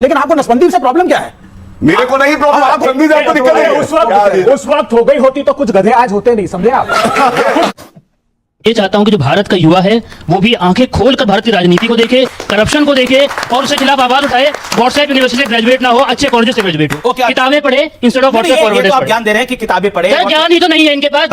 लेकिन आपको नसबंदी से प्रॉब्लम क्या है? मेरे को नहीं प्रॉब्लम, आप संधि से आपको दिक्कत है। उस वक्त हो गई होती तो कुछ गधे आज होते नहीं, समझे आप? ये चाहता हूं कि जो भारत का युवा है वो भी आंखें खोलकर भारत की राजनीति को देखे, करप्शन को देखे और उसके खिलाफ आवाज उठाए। व्हाट्सएप यूनिवर्सिटी से ग्रेजुएट ना हो, अच्छे कॉलेज से ग्रेजुएट हो, किताबें पढ़े इंस्टेड ऑफ व्हाट्सएप फॉरवर्ड। आप ज्ञान दे रहे हैं कि किताबें पढ़े, ज्ञान ही तो नहीं है इनके पास।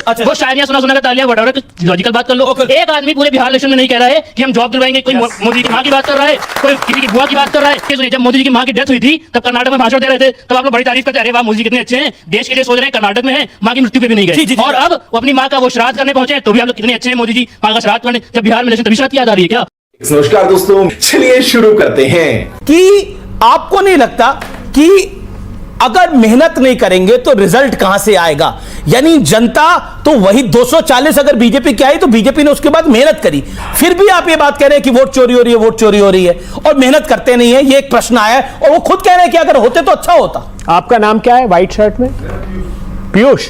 अच्छा, वो शायरियां सुना सुना कर तालियां बटा, लॉजिकल बात कर लो। एक आदमी पूरे बिहार इलेक्शन में नहीं कह रहा है कि हम जॉब दिलवाएंगे। कोई मोदी की मां की बात कर रहा है, कोई किसी की बुआ की बात कर रहा है। जब मोदी जी की मां की डेथ हुई थी तब कर्नाटक में भाषण दे रहे थे, तब आप लोग बड़ी तारीफ करते हैं, अरे वाह मोदी जी कितने अच्छे हैं, देश के लिए सोच रहे हैं, कर्नाटक में है, मां की मृत्यु पे भी नहीं गए। और अब वो अपनी मां का वो श्राद्ध करने पहुंचे तो भी आप लोग कितने अच्छे हैं, मोदी जी मां का श्राद्ध करने। जब बिहार में इलेक्शन तभी श्राद्ध की याद आ रही है क्या? नमस्कार दोस्तों, चलिए शुरू करते हैं। कि आपको नहीं लगता कि अगर मेहनत नहीं करेंगे तो रिजल्ट कहां से आएगा? यानी जनता तो वही 240 अगर बीजेपी की आई तो बीजेपी ने उसके बाद मेहनत करी, फिर भी आप ये बात कह रहे हैं कि वोट चोरी हो रही है, वोट चोरी हो रही है और मेहनत करते नहीं है। ये एक प्रश्न आया है और वो खुद कह रहे हैं कि अगर होते तो अच्छा होता। आपका नाम क्या है व्हाइट शर्ट में? पीयूष।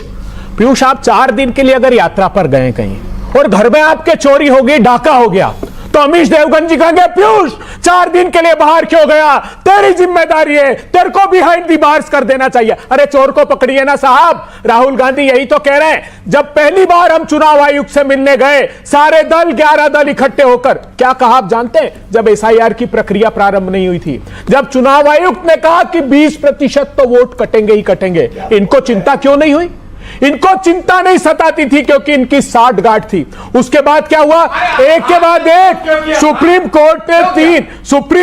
पीयूष, आप 4 दिन के लिए अगर यात्रा पर गए कहीं और घर में आपके चोरी हो गई, डाका हो गया, तो अमीश देवगन जी कहेंगे पीयूष 4 दिन के लिए बाहर क्यों गया, तेरी जिम्मेदारी है, तेरे को बिहाइंड दी बार्स कर देना चाहिए। अरे चोर को पकड़िए ना साहब। राहुल गांधी यही तो कह रहे हैं। जब पहली बार हम चुनाव आयुक्त से मिलने गए, सारे दल 11 दल इकट्ठे होकर क्या कहा आप जानते हैं? जब एसआईआर की प्रक्रिया प्रारंभ नहीं हुई थी, जब चुनाव आयुक्त ने कहा कि 20% तो वोट कटेंगे ही कटेंगे, इनको चिंता क्यों नहीं हुई? इनको चिंता नहीं सताती थी क्योंकि इनकी 60 गांठ थी। उसके बाद क्या हुआ? एक के बाद एक सुप्रीम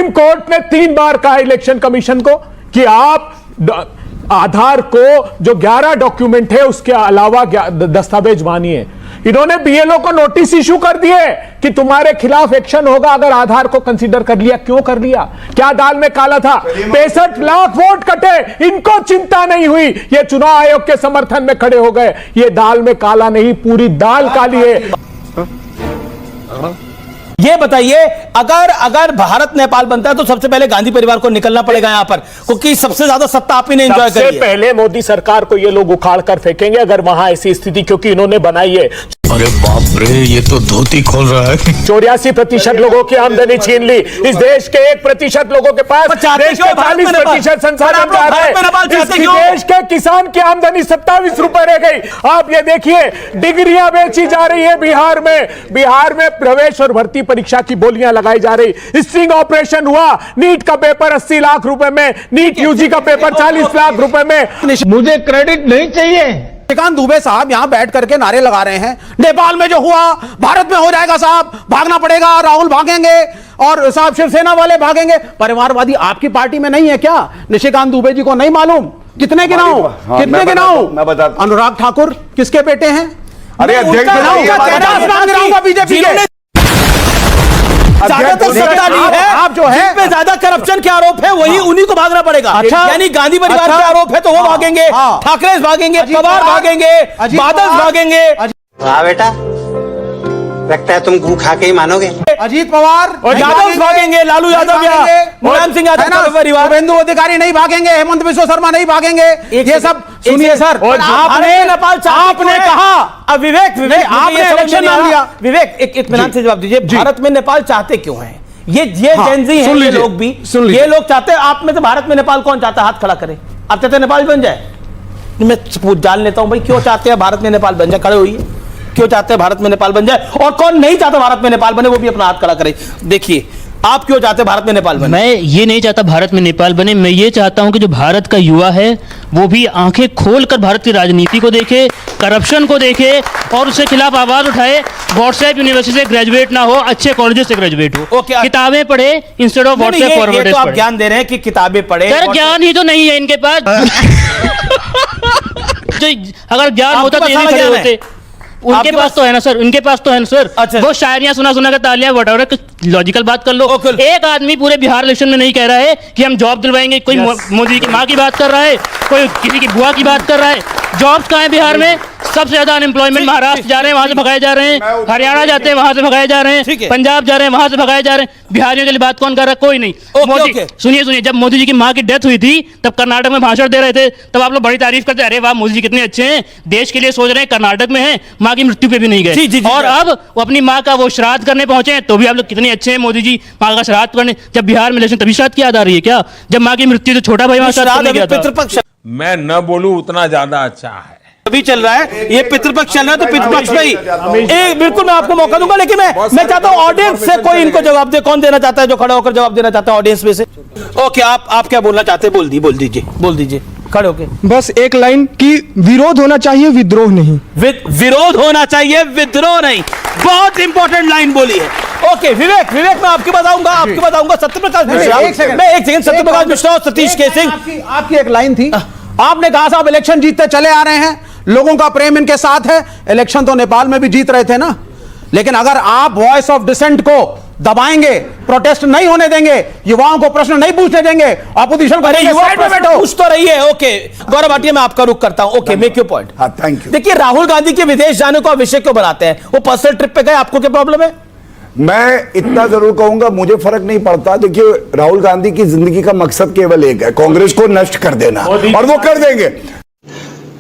कोर्ट ने 3 बार कहा इलेक्शन कमीशन को कि आप आधार को जो 11 डॉक्यूमेंट है उसके अलावा दस्तावेज मानिए। इन्होंने बीएलओ को नोटिस इशू कर दिए कि तुम्हारे खिलाफ एक्शन होगा अगर आधार को कंसीडर कर लिया। क्यों कर लिया? क्या दाल में काला था? 65 लाख वोट कटे, इनको चिंता नहीं हुई। ये चुनाव आयोग के समर्थन में खड़े हो गए। ये दाल में काला नहीं, पूरी दाल काली है। ये बताइए, अगर भारत नेपाल बनता है तो सबसे पहले गांधी परिवार को निकलना पड़ेगा यहां पर, क्योंकि सबसे ज्यादा सत्ता आप ही ने एंजॉय करी है। सबसे पहले मोदी सरकार को ये लोग उखाड़ कर फेंकेंगे अगर वहां ऐसी स्थिति, क्योंकि इन्होंने बनाई है। अरे बाप रे, ये तो धोती खोल रहा है। 84% लोगों की आमदनी छीन ली। इस देश के 1% लोगों के पास देश के 40% संसाधन जा रहे हैं। इस देश के किसान की आमदनी 27 रुपए रह गई। आप ये देखिए, डिग्रियां बेची जा रही है बिहार में प्रवेश और भर्ती परीक्षा की बोलियां लगाई जा रही। स्ट्रिंग ऑपरेशन हुआ, नीट का पेपर 80 लाख रुपए में, नीट यूजी का पेपर 40 लाख रुपए में। मुझे क्रेडिट नहीं चाहिए। निशिकांत दुबे साहब यहां बैठ करके नारे लगा रहे हैं, नेपाल में जो हुआ भारत में हो जाएगा साहब, भागना पड़ेगा, राहुल भागेंगे और साहब शिवसेना वाले भागेंगे। परिवारवादी आपकी पार्टी में नहीं है क्या? निशिकांत दुबे जी को नहीं मालूम? कितने गिनाऊं? कितने गिनाऊं? मैं बताता। अनुराग ठाकुर किसके बेटे हैं? अरे अध्यक्ष बीजेपी के ज्यादातर सत्ता ली है। आप जो है जिस पे ज्यादा करप्शन के आरोप है वही उन्हीं को भागना पड़ेगा। अच्छा, यानी गांधी परिवार के आरोप है तो वो भागेंगे, ठाकरे भागेंगे, पवार भागेंगे, बादल भागेंगे। हाँ बेटा, लगता है तुम गू खा के ही मानोगे। अजीत पवार और यादव भागेंगे, लालू यादव या मुलायम सिंह यादव का परिवार, शुभेंदु अधिकारी नहीं भागेंगे, हेमंत बिश्व शर्मा नहीं भागेंगे। ये सब सुनिए सर, आपने नेपाल आपने कहा विवेक आपने इलेक्शन नाम लिया। विवेक एक मिनट से जवाब दीजिए, भारत में नेपाल चाहते क्यों हैं? ये जेनजी हैं, ये लोग भी, ये लोग चाहते हैं। आप में से भारत में नेपाल कौन चाहता है? हाथ खड़ा करे। आप चाहते नेपाल बन जाए? मैं जान लेता हूं भाई, क्यों चाहते हैं भारत में नेपाल बन जाए? खड़े होइए, क्यों चाहते हैं भारत में नेपाल बन जाए? और कौन नहीं चाहता भारत में नेपाल बने, वो भी अपना हाथ खड़ा करे। देखिए, आप क्यों चाहते हैं भारत में नेपाल बने? मैं ये नहीं चाहता भारत में नेपाल बने। मैं ये चाहता हूं कि जो भारत का युवा है वो भी आंखें खोलकर भारत की राजनीति को देखे, करप्शन को देखे और उसके खिलाफ आवाज उठाए। व्हाट्सएप यूनिवर्सिटी से ग्रेजुएट ना हो, अच्छे कॉलेज से ग्रेजुएट हो, किताबें पढ़े इंस्टेड ऑफ व्हाट्सएप फॉरवर्ड। आप ज्ञान दे रहे हैं कि किताबें पढ़े, ज्ञान ही तो नहीं है इनके पास। अगर ज्ञान होता तो ये नहीं खड़े होते। उनके पास तो है ना सर, उनके पास तो है ना सर। अच्छा, वो शायरियां सुना सुना कर तालियां बटा, लॉजिकल बात कर लो। एक आदमी पूरे बिहार इलेक्शन में नहीं कह रहा है कि हम जॉब दिलवाएंगे। कोई मोदी की मां की बात कर रहा है, कोई किसी की बुआ की बात कर रहा है। जॉब्स कहां है बिहार में? सबसे ज्यादा अनएम्प्लॉयमेंट महाराष्ट्र जा रहे हैं, वहां से भगाए जा रहे हैं, हरियाणा जाते हैं वहां से भगाए जा रहे ठीक है। हैं, पंजाब जा रहे हैं वहां से भगाए जा रहे हैं। बिहारियों के लिए बात कौन कर रहा है? कोई नहीं। मोदी, सुनिए, जब मोदी जी की मां की डेथ हुई थी तब कर्नाटक में भाषण दे रहे थे, तब आप लोग बड़ी तारीफ करते, अरे वाह मोदी जी कितने अच्छे हैं, देश के लिए सोच रहे हैं, कर्नाटक में हैं, मां की मृत्यु पे भी नहीं गए। और अब वो अपनी मां का वो श्राद्ध करने पहुंचे हैं, तो भी आप लोग कितने अच्छे हैं मोदी जी, मां का श्राद्ध करने। जब बिहार में इलेक्शन तभी श्राद्ध की याद आ रही है क्या? जब मां की मृत्यु तो छोटा भाई वहां श्राद्ध करने गया था। पितृपक्ष मैं न बोलूं उतना ज्यादा अच्छा है। अभी चल रहा है, ये पितृपक्ष चल रहा है, तो पितृपक्ष में ही बिल्कुल मैं आपको मौका दूंगा, लेकिन मैं चाहता हूं ऑडियंस से कोई इनको जवाब दे। कौन देना चाहता है, जो खड़ा होकर जवाब देना चाहता है ऑडियंस में से? ओके, आप क्या बोलना चाहते हैं? बोल दीजिए खड़े होके। बस एक लाइन कि विरोध होना चाहिए, विद्रोह नहीं। विरोध होना चाहिए, विद्रोह नहीं। बहुत इंपॉर्टेंट लाइन बोली है। ओके, विवेक मैं आपकी बताऊंगा सत्यप्रकाश मिश्रा। मैं एक सेकंड, सत्यप्रकाश मिश्रा और सतीश के सिंह, आपकी एक लाइन थी, आपने कहा साहब इलेक्शन जीतते चले आ रहे हैं, लोगों का प्रेम इनके साथ है। इलेक्शन तो नेपाल में भी जीत रहे थे ना, लेकिन अगर आप वॉइस ऑफ डिसेंट को दबाएंगे, प्रोटेस्ट नहीं होने देंगे, युवाओं को प्रश्न नहीं पूछने देंगे, ऑपोजिशन को पूछ तो रही है। ओके गौरव भाटिया, मैं आपका रुख करता हूं। Okay, make your point. हाँ, थैंक यू। देखिए, राहुल गांधी के विदेश जाने को विषय क्यों बनाते हैं? वो पर्सनल ट्रिप पे गए, आपको क्या प्रॉब्लम है? मैं इतना जरूर कहूंगा, मुझे फर्क नहीं पड़ता। देखिए, राहुल गांधी की जिंदगी का मकसद केवल एक है, कांग्रेस को नष्ट कर देना, और वो कर देंगे।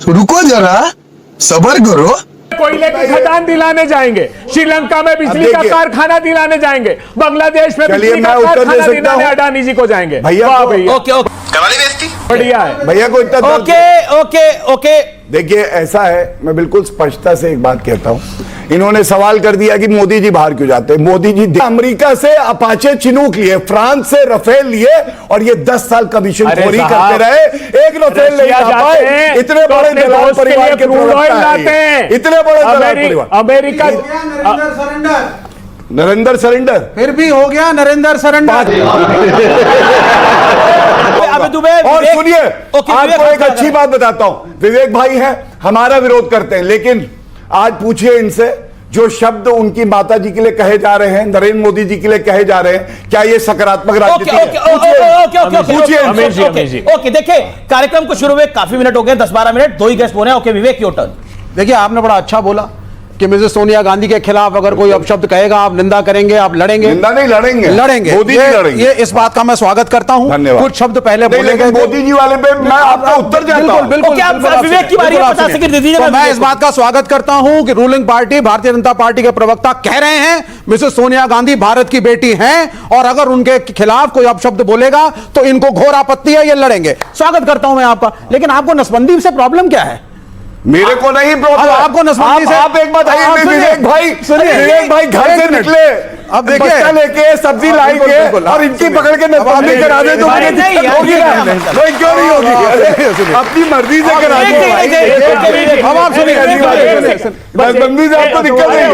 रुको जरा, सबर करो। कोयले की खदान दिलाने जाएंगे, श्रीलंका में बिजली का कारखाना दिलाने जाएंगे, बांग्लादेश में बिजली का कारखाना दिलाने अडानी जी को जाएंगे। भैया ओके, बढ़िया है भैया को इतना ओके। देखिए, ऐसा है, मैं बिल्कुल स्पष्टता से एक बात कहता हूं। इन्होंने सवाल कर दिया कि मोदी जी बाहर क्यों जाते हैं। मोदी जी अमेरिका से अपाचे चिनूक लिए, फ्रांस से रफेल लिए, और ये 10 साल कमीशन खोरी करते रहे। एक रफेल नहीं ला पाए। इतने बड़े दलाल परिवार के प्रवक्ता हैं, इतने बड़े दलाल परिवार। अमेरिका नरेंद्र सरेंडर फिर भी हो गया नरेंद्र सरेंडर। और सुनिए, आपको एक अच्छी बात बताता हूं। विवेक भाई है, हमारा विरोध करते हैं, लेकिन आज पूछिए इनसे, जो शब्द उनकी माता जी के लिए कहे जा रहे हैं, नरेंद्र मोदी जी के लिए कहे जा रहे हैं, क्या ये सकारात्मक राजनीति है? ओके, देखिए, कार्यक्रम को शुरू हुए काफी मिनट हो गए, 10-12 मिनट, 2 ही गेस्ट बोले। Okay, Vivek your turn. देखिए, आपने बड़ा अच्छा बोला कि मिसेस सोनिया गांधी के खिलाफ अगर कोई अपशब्द कहेगा, आप निंदा करेंगे, आप लड़ेंगे। निंदा नहीं, लड़ेंगे। मोदी जी लड़ेंगे। ये इस बात का मैं स्वागत करता हूं। धन्यवाद। कुछ शब्द पहले बोले गए, मोदी जी वाले पे मैं आपका उत्तर जाता हूं। बिल्कुल। विवेक की बारी है, 50 सेकंड दे दीजिए। मैं इस बात का स्वागत करता हूं कि ruling party Bharatiya Janata party के प्रवक्ता कह रहे हैं मिसेस सोनिया गांधी भारत की बेटी हैं, और अगर उनके खिलाफ कोई अपशब्द बोलेगा तो इनको घोर आपत्ति है, ये लड़ेंगे। स्वागत करता हूं मैं आपका। लेकिन आपको नसबंदी से प्रॉब्लम क्या है? मेरे को नहीं प्रॉब्लम, आपको नसबंदी से। आप एक बात है, विवेक भाई घर से निकले, अब देखिए, बच्चा लेके सब्जी लाएंगे और इनकी पकड़ के नसबंदी करा दे तो मुझे दिक्कत होगी ना? नहीं, क्यों नहीं होगी? अपनी मर्जी से करा दे। हम आप सुनिए, नसबंदी से आपको दिक्कत नहीं है।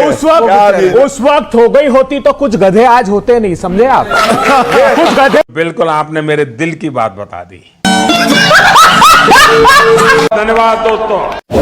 उस वक्त हो गई होती तो कुछ गधे आज होते नहीं, समझे आप? कुछ गधे। बिल्कुल, आपने मेरे दिल की बात बता दी। धन्यवाद दोस्तों।